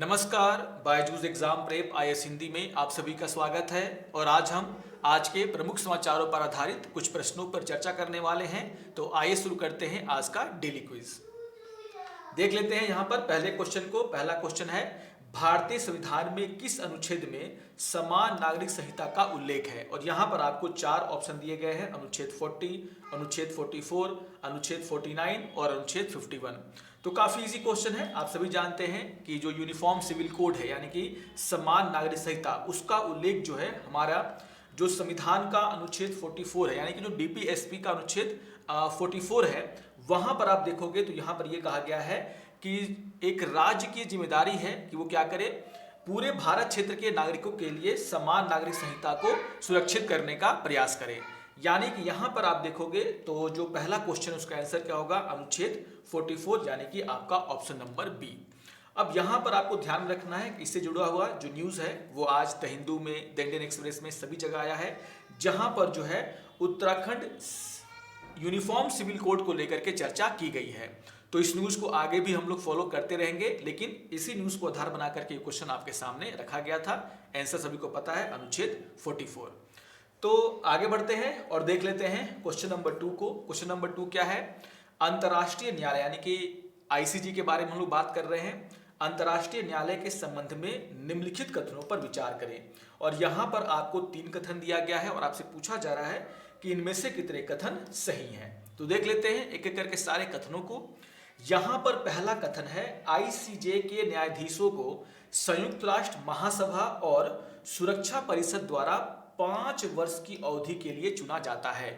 नमस्कार, Byju's exam prep IAS Hindi में आप सभी का स्वागत है। और आज हम आज के प्रमुख समाचारों पर आधारित कुछ प्रश्नों पर चर्चा करने वाले हैं। तो आइए शुरू करते हैं आज का डेली क्विज। देख लेते हैं यहाँ पर पहले क्वेश्चन को। पहला क्वेश्चन है, भारतीय संविधान में किस अनुच्छेद में समान नागरिक संहिता का उल्लेख है? और यहाँ पर आपको चार ऑप्शन दिए गए हैं, अनुच्छेद 40, अनुच्छेद 44, अनुच्छेद 49 और अनुच्छेद 51। तो काफी इजी क्वेश्चन है। आप सभी जानते हैं कि जो यूनिफॉर्म सिविल कोड है यानी कि समान नागरिक संहिता, उसका उल्लेख जो है हमारा जो संविधान का अनुच्छेद 44 है यानी कि जो डीपीएसपी का अनुच्छेद 44 है, वहां पर आप देखोगे तो यहाँ पर यह कहा गया है कि एक राज्य की जिम्मेदारी है कि वो क्या करे, पूरे भारत क्षेत्र के नागरिकों के लिए समान नागरिक संहिता को सुरक्षित करने का प्रयास करे। यानी कि यहां पर आप देखोगे तो जो पहला क्वेश्चन उसका आंसर क्या होगा, अनुच्छेद 44 यानी कि आपका ऑप्शन नंबर बी। अब यहां पर आपको ध्यान रखना है कि इससे जुड़ा हुआ जो न्यूज है वो आज द हिंदू में, द इंडियन एक्सप्रेस में सभी जगह आया है, जहां पर जो है उत्तराखंड यूनिफॉर्म सिविल कोड को लेकर के चर्चा की गई है। तो इस न्यूज को आगे भी हम लोग फॉलो करते रहेंगे, लेकिन इसी न्यूज को आधार बना करके क्वेश्चन आपके सामने रखा गया था। आंसर सभी को पता है, अनुच्छेद 44। तो आगे बढ़ते हैं और देख लेते हैं क्वेश्चन नंबर 2 को। क्वेश्चन नंबर 2 क्या है, अंतर्राष्ट्रीय न्यायालय यानी कि आईसीजे के बारे में हम लोग बात कर रहे हैं। अंतर्राष्ट्रीय न्यायालय के संबंध में निम्नलिखित कथनों पर विचार करें। और यहां पर आपको 3 कथन दिया गया है और आपसे पूछा जा रहा है कि इनमें से कितने कथन सही हैं। तो देख लेते हैं एक एक करके सारे कथनों को। यहां पर पहला कथन है, आईसीजे के न्यायाधीशों को संयुक्त राष्ट्र महासभा और सुरक्षा परिषद द्वारा 5 वर्ष की अवधि के लिए चुना जाता है।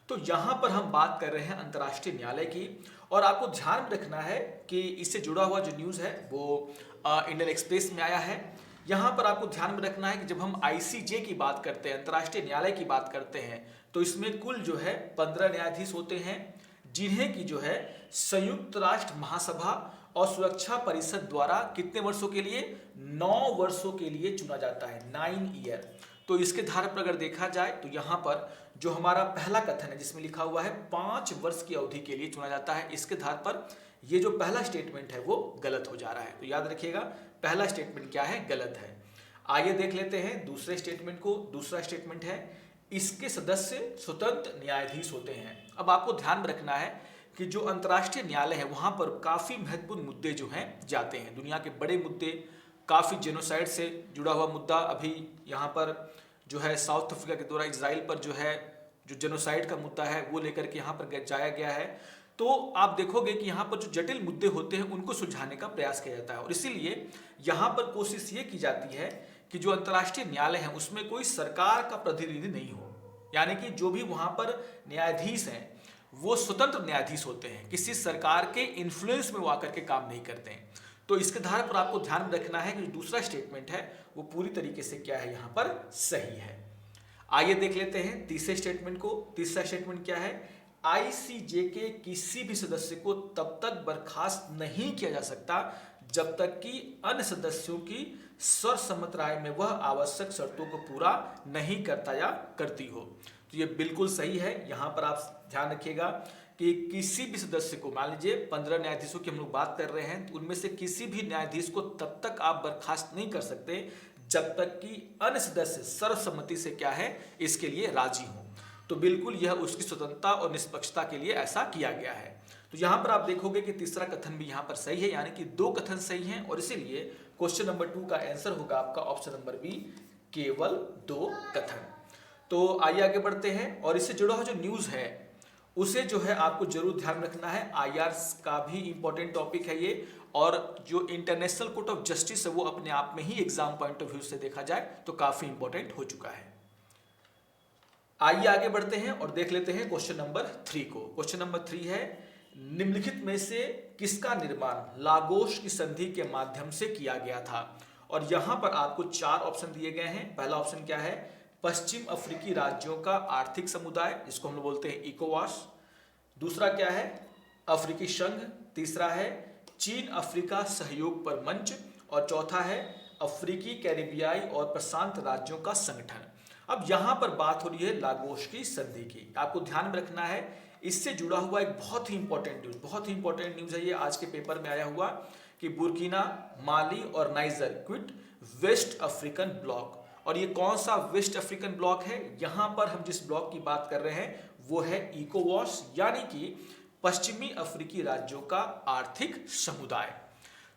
तो यहां पर हम बात कर रहे हैं अंतर्राष्ट्रीय न्यायालय की। और आपको ध्यान रखना है कि इससे जुड़ा हुआ जो न्यूज है वो इंडियन एक्सप्रेस में आया है। यहां पर आपको ध्यान में रखना है कि जब हम आईसीजे की बात करते हैं, अंतर्राष्ट्रीय न्यायालय की बात करते हैं, तो इसमें कुल जो है 15 न्यायाधीश होते हैं, जिन्हें की जो है संयुक्त राष्ट्र महासभा और सुरक्षा परिषद द्वारा कितने वर्षों के लिए, 9 वर्षों के लिए चुना जाता है, 9 ईयर। तो इसके धारा पर अगर देखा जाए तो यहाँ पर जो हमारा पहला कथन है जिसमें लिखा हुआ है 5 वर्ष की अवधि के लिए चुना जाता है, इसके धार पर ये जो पहला स्टेटमेंट है वो गलत हो जा रहा है। तो याद रखिएगा, पहला स्टेटमेंट क्या है, गलत है। आइए देख लेते हैं दूसरे स्टेटमेंट को। दूसरा स्टेटमेंट है, इसके सदस्य स्वतंत्र न्यायाधीश होते हैं। अब आपको ध्यान में रखना है कि जो अंतर्राष्ट्रीय न्यायालय है वहां पर काफी महत्वपूर्ण मुद्दे जो हैं जाते हैं, दुनिया के बड़े मुद्दे, काफी जेनोसाइड से जुड़ा हुआ मुद्दा। अभी यहाँ पर जो है साउथ अफ्रीका के द्वारा इजराइल पर जो है जो जेनोसाइड का मुद्दा है वो लेकर के यहाँ पर जाया गया है। तो आप देखोगे कि यहाँ पर जो जटिल मुद्दे होते हैं उनको सुलझाने का प्रयास किया जाता है। और इसीलिए यहाँ पर कोशिश ये की जाती है कि जो अंतर्राष्ट्रीय न्यायालय है उसमें कोई सरकार का प्रतिनिधि नहीं हो, यानी कि जो भी वहां पर न्यायाधीश हैं वो स्वतंत्र न्यायाधीश होते हैं, किसी सरकार के इन्फ्लुएंस में वो आकर के काम नहीं करते हैं। तो इसके आधार पर आपको ध्यान में रखना है कि जो दूसरा स्टेटमेंट है वो पूरी तरीके से क्या है, यहाँ पर सही है। आइए देख लेते हैं तीसरे स्टेटमेंट को। तीसरा स्टेटमेंट क्या है, आईसीजे के किसी भी सदस्य को तब तक बर्खास्त नहीं किया जा सकता जब तक कि अन्य सदस्यों की सर्वसम्मत राय में वह आवश्यक शर्तों को पूरा नहीं करता या करती हो। तो ये बिल्कुल सही है। यहाँ पर आप ध्यान रखिएगा कि किसी भी सदस्य को, मान लीजिए 15 न्यायाधीशों की हम लोग बात कर रहे हैं, तो उनमें से किसी भी न्यायाधीश को तब तक आप बर्खास्त नहीं कर सकते जब तक कि अन्य सदस्य सर्वसम्मति से क्या है, इसके लिए राजी हो। तो बिल्कुल यह उसकी स्वतंत्रता और निष्पक्षता के लिए ऐसा किया गया है। तो यहां पर आप देखोगे कि तीसरा कथन भी यहां पर सही है, यानी कि 2 कथन सही हैं। और इसीलिए क्वेश्चन नंबर 2 का आंसर होगा आपका ऑप्शन नंबर बी, केवल 2 कथन। तो आइए आगे बढ़ते हैं और इससे जुड़ा हुआ जो न्यूज है उसे जो है आपको जरूर ध्यान रखना है। आईआर का भी इंपॉर्टेंट टॉपिक है ये, और जो इंटरनेशनल कोर्ट ऑफ जस्टिस है वो अपने आप में ही एग्जाम पॉइंट ऑफ व्यू से देखा जाए तो काफी इंपॉर्टेंट हो चुका है। आइए आगे बढ़ते हैं और देख लेते हैं क्वेश्चन नंबर 3 को। क्वेश्चन नंबर 3 है, निम्नलिखित में से किसका निर्माण लागोस की संधि के माध्यम से किया गया था? और यहां पर आपको 4 ऑप्शन दिए गए हैं। पहला ऑप्शन क्या है, पश्चिम अफ्रीकी राज्यों का आर्थिक समुदाय, जिसको हम लोग बोलते हैं इकोवास। दूसरा क्या है, अफ्रीकी संघ। तीसरा है चीन अफ्रीका सहयोग पर मंच। और चौथा है अफ्रीकी, कैरिबियाई और प्रशांत राज्यों का संगठन। अब यहां पर बात हो रही है लागोस की संधि की। आपको ध्यान में रखना है, इससे जुड़ा हुआ एक बहुत ही इंपॉर्टेंट न्यूज है ये, आज के पेपर में आया हुआ कि बुर्किना, माली और Niger quit West African bloc. और ये कौन सा वेस्ट अफ्रीकन ब्लॉक है? यहां पर हम जिस ब्लॉक की बात कर रहे हैं वो है इकोवॉस, यानी कि पश्चिमी अफ्रीकी राज्यों का आर्थिक समुदाय।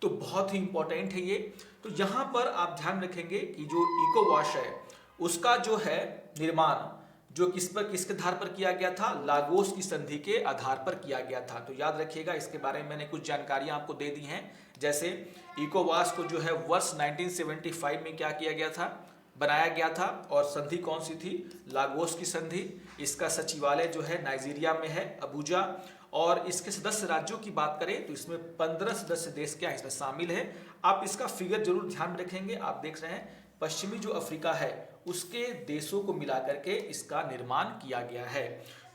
तो बहुत ही इंपॉर्टेंट है ये। तो यहां पर आप ध्यान रखेंगे कि जो इकोवॉस है उसका जो है निर्माण जो किसके आधार पर किया गया था? लागोस की संधि के आधार पर किया गया था। तो याद रखिएगा, इसके बारे में मैंने कुछ जानकारियां आपको दे दी हैं। जैसे इकोवास को जो है वर्ष 1975 में क्या किया गया था? बनाया गया था। और संधि कौन सी थी? लागोस की संधि। इसका सचिवालय जो है नाइजीरिया में है, अबूजा। और इसके सदस्य राज्यों की बात करें तो इसमें 15 सदस्य देश क्या इसमें शामिल है। आप इसका फिगर जरूर ध्यान में रखेंगे। आप देख रहे हैं पश्चिमी जो अफ्रीका है उसके देशों को मिलाकर के इसका निर्माण किया गया है।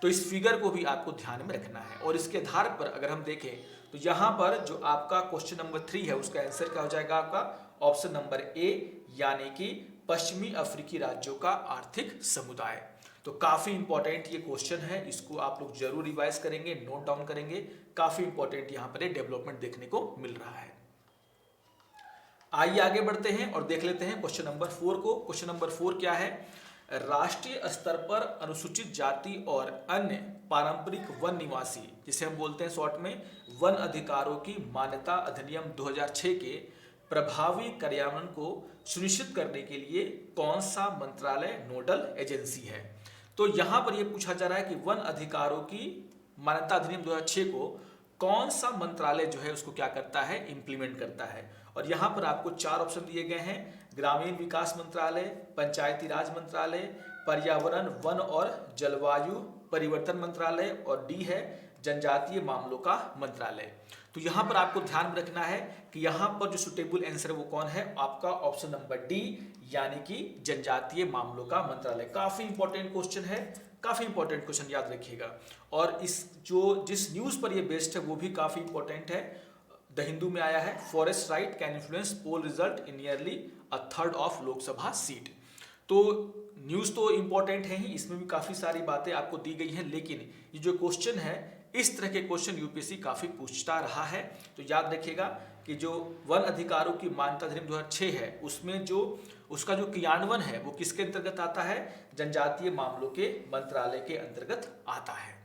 तो इस फिगर को भी आपको ध्यान में रखना है। और इसके आधार पर अगर हम देखें तो यहाँ पर जो आपका क्वेश्चन नंबर 3 है उसका आंसर क्या हो जाएगा? आपका ऑप्शन नंबर ए, यानी कि पश्चिमी अफ्रीकी राज्यों का आर्थिक समुदाय। तो काफी इंपॉर्टेंट ये क्वेश्चन है, इसको आप लोग जरूर रिवाइज करेंगे, नोट डाउन करेंगे। काफी इंपॉर्टेंट यहाँ पर डेवलपमेंट देखने को मिल रहा है। आइए आगे बढ़ते हैं और देख लेते हैं क्वेश्चन नंबर 4 को। क्वेश्चन नंबर 4 क्या है? राष्ट्रीय स्तर पर अनुसूचित जाति और अन्य पारंपरिक वन निवासी, जिसे हम बोलते हैं शॉर्ट में वन अधिकारों की मान्यता अधिनियम 2006 के प्रभावी कार्यान्वयन को सुनिश्चित करने के लिए कौन सा मंत्रालय नोडल एजेंसी है? तो यहां पर यह पूछा जा रहा है कि वन अधिकारों की मान्यता अधिनियम 2006 को कौन सा मंत्रालय जो है उसको क्या करता है? इंप्लीमेंट करता है। और यहां पर आपको 4 ऑप्शन दिए गए हैं: ग्रामीण विकास मंत्रालय, पंचायती राज मंत्रालय, पर्यावरण वन और जलवायु परिवर्तन मंत्रालय, और डी है जनजातीय मामलों का मंत्रालय। तो यहां पर आपको ध्यान में रखना है कि यहां पर जो सुटेबल आंसर है वो कौन है? आपका ऑप्शन नंबर डी, यानी कि जनजातीय मामलों का मंत्रालय। काफी इंपॉर्टेंट क्वेश्चन है, काफी इंपॉर्टेंट क्वेश्चन, याद रखिएगा। और जिस न्यूज पर ये बेस्ड है वो भी काफी इंपॉर्टेंट है। द हिंदू में आया है, forest right can influence pole result in nearly a third of Lok Sabha seat. तो न्यूज तो इंपॉर्टेंट है ही, इसमें भी काफी सारी बातें आपको दी गई हैं। लेकिन ये जो क्वेश्चन है, इस तरह के क्वेश्चन यूपीएससी काफी पूछता रहा है। तो याद रखिएगा कि जो वन अधिकारों की मान्यता अधिनियम 2006 है उसमें जो उसका जो क्रियान्वयन है वो किसके अंतर्गत आता है? जनजातीय मामलों के मंत्रालय के अंतर्गत आता है।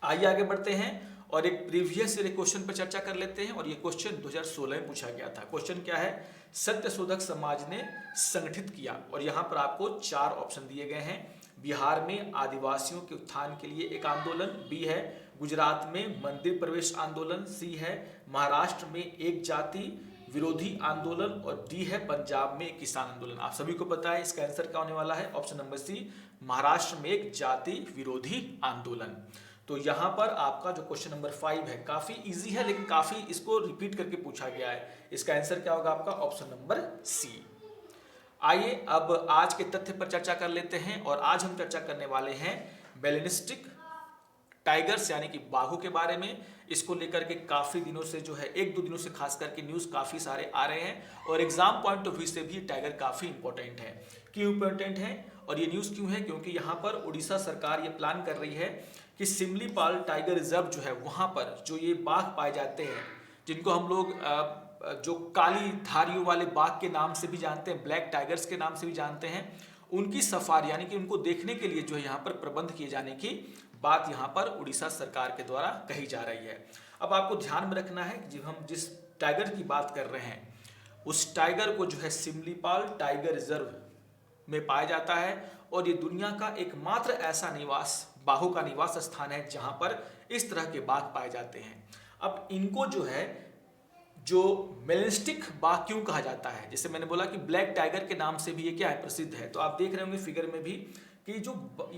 आइए आगे बढ़ते हैं और एक प्रीवियस क्वेश्चन पर चर्चा कर लेते हैं। और ये क्वेश्चन 2016 में पूछा गया था। क्वेश्चन क्या है? सत्यशोधक समाज ने संगठित किया। और यहाँ पर आपको 4 ऑप्शन दिए गए हैं: बिहार में आदिवासियों के उत्थान के लिए एक आंदोलन, बी है गुजरात में मंदिर प्रवेश आंदोलन, सी है महाराष्ट्र में एक जाति विरोधी आंदोलन, और डी है पंजाब में किसान आंदोलन। आप सभी को पता है इसका आंसर क्या होने वाला है? ऑप्शन नंबर सी, महाराष्ट्र में एक जाति विरोधी आंदोलन। तो यहां पर आपका जो क्वेश्चन नंबर 5 है काफी इजी है, लेकिन काफी इसको रिपीट करके पूछा गया है। इसका आंसर क्या होगा? आपका ऑप्शन नंबर सी। आइए अब आज के तथ्य पर चर्चा कर लेते हैं। और आज हम चर्चा करने वाले हैं मेलेनिस्टिक टाइगर्स यानी कि बाघों के बारे में। इसको लेकर के काफी दिनों से जो है 1-2 दिनों से खास करके न्यूज काफी सारे आ रहे हैं। और एग्जाम पॉइंट ऑफ व्यू से भी टाइगर काफी इंपॉर्टेंट है। क्यों इंपॉर्टेंट है और ये न्यूज क्यों है? क्योंकि यहाँ पर उड़ीसा सरकार ये प्लान कर रही है कि सिमलीपाल टाइगर रिजर्व जो है वहां पर जो ये बाघ पाए जाते हैं, जिनको हम लोग जो काली धारियों वाले बाघ के नाम से भी जानते हैं, ब्लैक टाइगर्स के नाम से भी जानते हैं, उनकी सफारी यानी कि उनको देखने के लिए जो है यहाँ पर प्रबंध किए जाने की बात यहाँ पर उड़ीसा सरकार के द्वारा कही जा रही है। अब आपको ध्यान में रखना है कि हम जिस टाइगर की बात कर रहे हैं उस टाइगर को जो है सिमलीपाल टाइगर रिजर्व में पाया जाता है। और ये दुनिया का एकमात्र ऐसा बाघों का निवास स्थान है जहां पर इस तरह के बाघ पाए जाते हैं। अब इनको जो है जो मेलेनिस्टिक बाघ क्यों कहा जाता है? जैसे मैंने बोला कि ब्लैक टाइगर के नाम से भी ये क्या है? प्रसिद्ध है। तो आप देख रहे होंगे फिगर में भी कि ये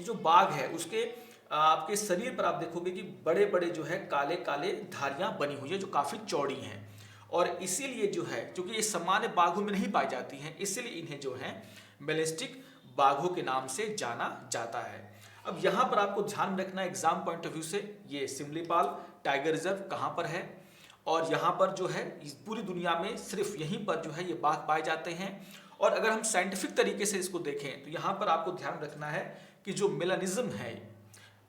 जो बाघ है उसके आपके शरीर पर आप देखोगे कि बड़े बड़े जो है काले काले धारियां बनी हुई है जो काफी चौड़ी हैं। और इसीलिए जो है क्योंकि ये सामान्य बाघों में नहीं पाई जाती हैं, इसलिए इन्हें जो है मेलेनिस्टिक बाघों के नाम से जाना जाता है। अब यहाँ पर आपको ध्यान में रखना है एग्जाम पॉइंट ऑफ व्यू से, ये सिमलीपाल टाइगर रिजर्व कहाँ पर है? और यहाँ पर जो है इस पूरी दुनिया में सिर्फ यहीं पर जो है ये बाघ पाए जाते हैं। और अगर हम साइंटिफिक तरीके से इसको देखें तो यहाँ पर आपको ध्यान रखना है कि जो मेलानिज्म है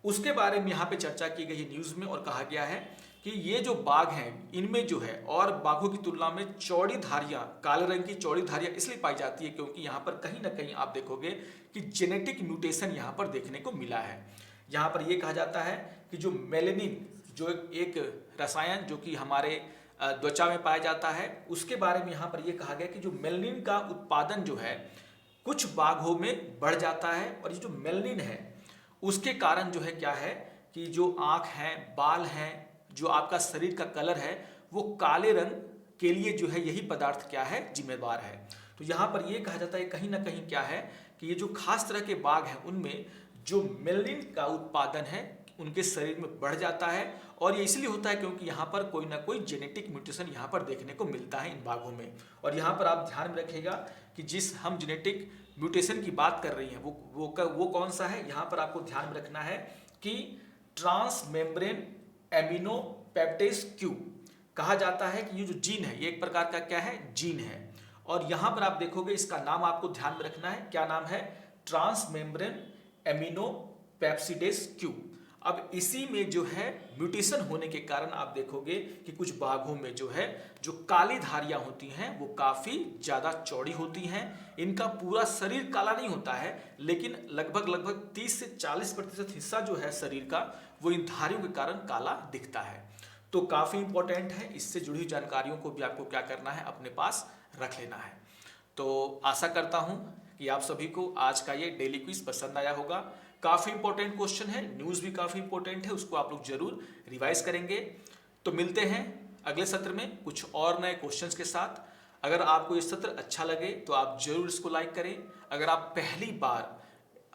उसके बारे में यहाँ पे चर्चा की गई न्यूज में। और कहा गया है कि कि ये जो बाघ हैं इनमें जो है और बाघों की तुलना में चौड़ी धारियां, काले रंग की चौड़ी धारियां इसलिए पाई जाती है क्योंकि यहाँ पर कहीं ना कहीं आप देखोगे कि जेनेटिक म्यूटेशन यहाँ पर देखने को मिला है। यहाँ पर ये कहा जाता है कि जो मेलेनिन, जो एक रसायन जो कि हमारे त्वचा में पाया जाता है, उसके बारे में यहाँ पर यह कहा गया कि जो मेलेनिन का उत्पादन जो है कुछ बाघों में बढ़ जाता है और ये जो मेलेनिन है उसके कारण जो है क्या है कि जो आँख है, बाल हैं, जो आपका शरीर का कलर है वो काले रंग के लिए जो है यही पदार्थ क्या है, जिम्मेदार है। तो यहाँ पर यह कहा जाता है कहीं ना कहीं क्या है कि ये जो खास तरह के बाघ हैं उनमें जो मेलेनिन का उत्पादन है उनके शरीर में बढ़ जाता है और ये इसलिए होता है क्योंकि यहाँ पर कोई ना कोई जेनेटिक म्यूटेशन यहाँ पर देखने को मिलता है इन बाघों में। और यहाँ पर आप ध्यान में रखिएगा कि जिस हम जेनेटिक म्यूटेशन की बात कर रही हैं वो कौन सा है। यहाँ पर आपको ध्यान में रखना है कि ट्रांस मेम्ब्रेन एमिनो पेप्टेज क्यू कहा जाता है कि ये जो जीन है ये एक प्रकार का क्या है, जीन है। और यहाँ पर आप देखोगे इसका नाम आपको ध्यान में रखना है, क्या नाम है, ट्रांस मेम्ब्रेन एमिनो पेप्सिडेज क्यू। अब इसी में जो है म्यूटेशन होने के कारण आप देखोगे कि कुछ बाघों में जो है जो काली धारियां होती हैं वो काफी ज्यादा चौड़ी होती हैं। इनका पूरा शरीर काला नहीं होता है लेकिन लगभग 30 से 40% हिस्सा जो है शरीर का वो इन धारियों के कारण काला दिखता है। तो काफी इंपॉर्टेंट है, इससे जुड़ी हुई जानकारियों को भी आपको क्या करना है, अपने पास रख लेना है। तो आशा करता हूं कि आप सभी को आज का ये डेली क्विज पसंद आया होगा। काफी इंपॉर्टेंट क्वेश्चन है, न्यूज भी काफी इंपॉर्टेंट है, उसको आप लोग जरूर रिवाइज करेंगे। तो मिलते हैं अगले सत्र में कुछ और नए क्वेश्चंस के साथ। अगर आपको ये सत्र अच्छा लगे तो आप जरूर इसको लाइक करें। अगर आप पहली बार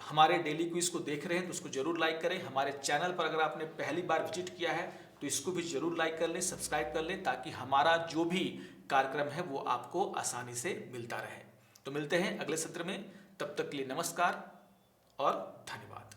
हमारे डेली क्विज को देख रहे हैं तो उसको जरूर लाइक करें। हमारे चैनल पर अगर आपने पहली बार विजिट किया है तो इसको भी जरूर लाइक कर लें, सब्सक्राइब कर लें, ताकि हमारा जो भी कार्यक्रम है वो आपको आसानी से मिलता रहे। तो मिलते हैं अगले सत्र में, तब तक के लिए नमस्कार और धन्यवाद।